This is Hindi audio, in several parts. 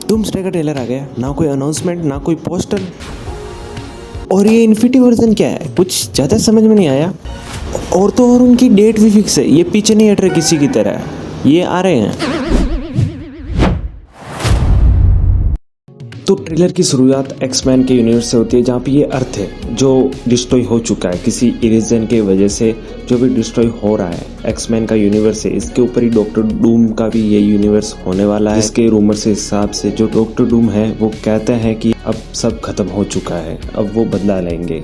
डूम्सडे का ट्रेलर आ गया, ना कोई अनाउंसमेंट ना कोई पोस्टर। और ये इन्फिनिटी वर्जन क्या है, कुछ ज़्यादा समझ में नहीं आया। और तो और उनकी डेट भी फिक्स है, ये पीछे नहीं हट रहे किसी की तरह, ये आ रहे हैं। तो ट्रेलर की शुरुआत एक्समैन के यूनिवर्स से होती है, जहाँ पे ये अर्थ है जो डिस्ट्रॉय हो चुका है किसी इरेजन के वजह से, जो भी डिस्ट्रॉय हो रहा है। एक्समैन का यूनिवर्स है, इसके ऊपर ही डॉक्टर डूम का भी ये यूनिवर्स होने वाला है। इसके रूमर से हिसाब से जो डॉक्टर डूम है वो कहते हैं कि अब सब खत्म हो चुका है, अब वो बदला लेंगे।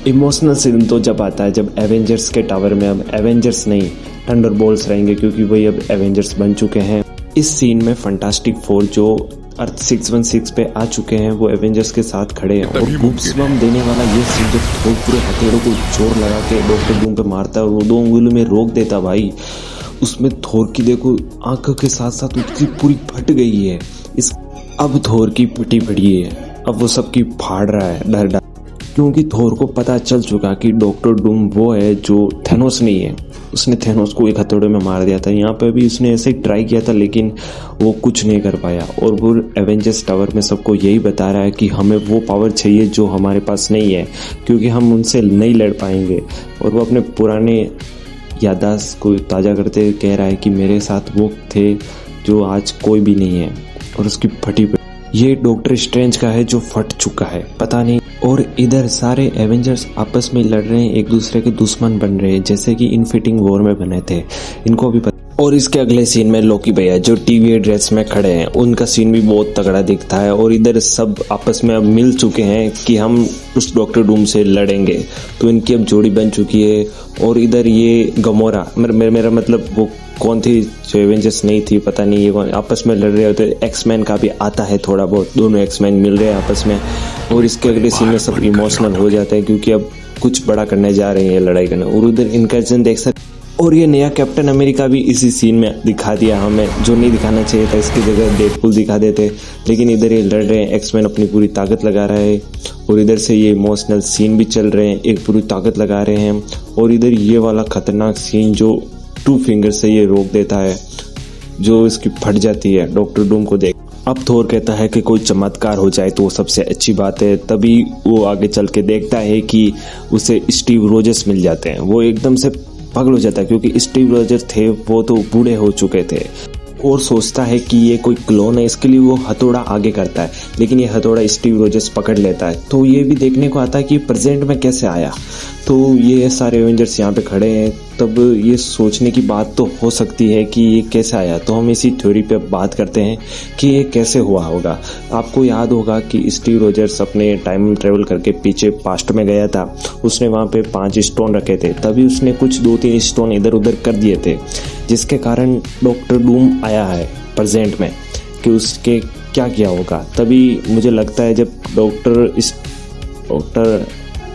इमोशनल सीन तो जब आता है जब एवेंजर्स के टावर में अब एवेंजर्स नहीं थंडरबोल्ट्स रहेंगे, क्योंकि वही अब एवेंजर्स बन चुके हैं। इस सीन में फंटास्टिक फोर जो अर्थ 616 पे आ चुके हैं वो एवेंजर्स के साथ खड़े हैं। और गूप्सबम्प देने वाला ये सीन जब थोर पूरे हथेड़ों को जोर लगा के डॉक्टर डूम पे मारता है और वो 2 उंगलियों में रोक देता भाई, उसमें थोर की देखो आंखों के साथ साथ उसकी पूरी फट गई है। इस अब थोर की पिटी पड़ी है, अब वो सबकी फाड़ रहा है डर डर, क्योंकि थोर को पता चल चुका कि डॉक्टर डूम वो है जो थेनोस नहीं है। उसने थेनोस को एक हथौड़े में मार दिया था। यहाँ पे भी उसने ऐसे ही ट्राई किया था लेकिन वो कुछ नहीं कर पाया। और वो एवेंजर्स टावर में सबको यही बता रहा है कि हमें वो पावर चाहिए जो हमारे पास नहीं है, क्योंकि हम उनसे नहीं लड़ पाएंगे। और वो अपने पुराने याददाश्त को ताज़ा करते हुए कह रहा है कि मेरे साथ वो थे जो आज कोई भी नहीं है। और उसकी फटी ये डॉक्टर स्ट्रेंज का है जो फट चुका है, पता नहीं। और इधर सारे एवेंजर्स आपस में लड़ रहे हैं, एक दूसरे के दुश्मन बन रहे हैं, जैसे कि इनफिनिटी वॉर में बने थे, इनको भी पता। और इसके अगले सीन में लोकी भैया जो टीवी ड्रेस में खड़े हैं, उनका सीन भी बहुत तगड़ा दिखता है। और इधर सब आपस में अब मिल चुके हैं कि हम उस डॉक्टर डूम से लड़ेंगे, तो इनकी अब जोड़ी बन चुकी है। और इधर ये गमोरा मेरा मतलब वो कौन थी जो एवेंजर्स नहीं थी, पता नहीं ये कौन, आपस में लड़ रहे होते। एक्समैन का भी आता है थोड़ा बहुत, दोनों एक्समैन मिल रहे हैं आपस में। और इसके अगले सीन में सब इमोशनल हो जाते हैं क्योंकि अब कुछ बड़ा करने जा रहे हैं, लड़ाई करने। और उधर इनकर्जन देख सकते। और ये नया कैप्टन अमेरिका भी इसी सीन में दिखा दिया हमें, जो नहीं दिखाना चाहिए था, इसकी जगह डेडपूल दिखा देते। लेकिन इधर ये लड़ रहे हैं, एक्समैन अपनी पूरी ताकत लगा रहा है। और इधर से ये इमोशनल सीन भी चल रहे हैं, एक पूरी ताकत लगा रहे हैं। और इधर ये वाला खतरनाक सीन जो 2 फिंगर से ये रोक देता है, जो इसकी फट जाती है डॉक्टर डूम को देख। अब थोर कहता है कि कोई चमत्कार हो जाए तो वो सबसे अच्छी बात है। तभी वो आगे चल के देखता है कि उसे स्टीव रोजर्स मिल जाते हैं। वो एकदम से पागल हो जाता है क्योंकि स्टीव रोजर्स थे वो तो बूढ़े हो चुके थे। और सोचता है कि ये कोई क्लोन है, इसके लिए वो हथौड़ा आगे करता है, लेकिन ये हथौड़ा स्टीव रोजर्स पकड़ लेता है। तो ये भी देखने को आता है कि प्रेजेंट में कैसे आया। तो ये सारे एवेंजर्स यहाँ पे खड़े हैं, तब ये सोचने की बात तो हो सकती है कि ये कैसे आया। तो हम इसी थ्योरी पे बात करते हैं कि ये कैसे हुआ होगा। आपको याद होगा कि स्टीव रोजर्स अपने टाइम ट्रेवल करके पीछे पास्ट में गया था, उसने वहाँ पे 5 स्टोन रखे थे, तभी उसने कुछ 2-3 स्टोन इधर उधर कर दिए थे, जिसके कारण डॉक्टर डूम आया है प्रेजेंट में कि उसके क्या किया होगा। तभी मुझे लगता है जब डॉक्टर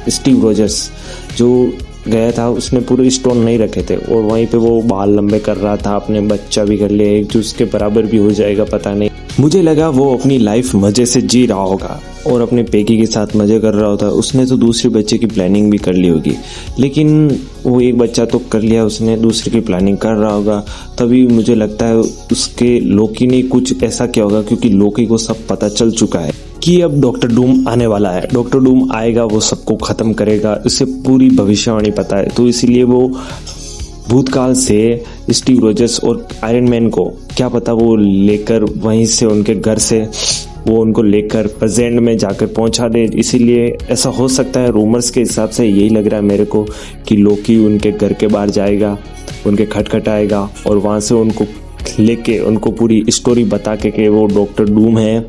स्टीव रोजर्स जो गया था उसने पूरे स्टोन नहीं रखे थे, और वहीं पे वो बाल लंबे कर रहा था, अपने बच्चा भी कर लिया एक जो उसके बराबर भी हो जाएगा, पता नहीं। मुझे लगा वो अपनी लाइफ मजे से जी रहा होगा और अपने पेकी के साथ मजे कर रहा होता। उसने तो दूसरे बच्चे की प्लानिंग भी कर ली होगी, लेकिन वो एक बच्चा तो कर लिया उसने, दूसरे की प्लानिंग कर रहा होगा। तभी मुझे लगता है उसके लोकी ने कुछ ऐसा किया होगा, क्योंकि लोकी को सब पता चल चुका है कि अब डॉक्टर डूम आने वाला है, डॉक्टर डूम आएगा, वो सबको खत्म करेगा, उसे पूरी भविष्यवाणी पता है। तो इसीलिए वो भूतकाल से स्टीव रोजर्स और आयरन मैन को क्या पता वो लेकर वहीं से उनके घर से वो उनको लेकर प्रेजेंट में जाकर पहुंचा दे। इसीलिए ऐसा हो सकता है, रूमर्स के हिसाब से यही लग रहा है मेरे को कि लोकी उनके घर के बाहर जाएगा, उनके खटखटाएगा और वहां से उनको लेके उनको पूरी स्टोरी बता के कि वो डॉक्टर डूम है,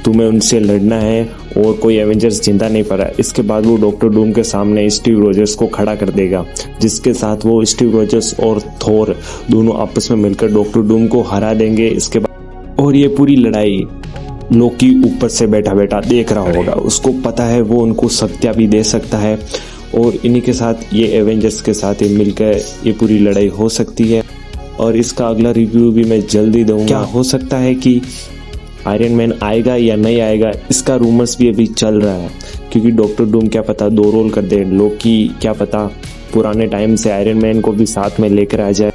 तुम्हें उनसे लड़ना है और कोई एवेंजर्स जिंदा नहीं पड़ा। इसके बाद वो डॉक्टर डूम के सामने स्टीव रोजर्स को खड़ा कर देगा, जिसके साथ वो स्टीव रोजर्स और थोर दोनों आपस में मिलकर डॉक्टर डूम को हरा देंगे। इसके बाद और ये पूरी लड़ाई लोकी ऊपर से बैठा बैठा देख रहा होगा, उसको पता है वो उनको शक्तियां भी दे सकता है। और इन्हीं के साथ ये एवेंजर्स के साथ ही मिलकर ये पूरी लड़ाई हो सकती है। और इसका अगला रिव्यू भी मैं जल्दी दूंगा। क्या हो सकता है कि आयरन मैन आएगा या नहीं आएगा, इसका रूमर्स भी अभी चल रहा है, क्योंकि डॉक्टर डूम क्या पता 2 रोल कर दे, लोकी क्या पता पुराने टाइम से आयरन मैन को भी साथ में लेकर आ जाए।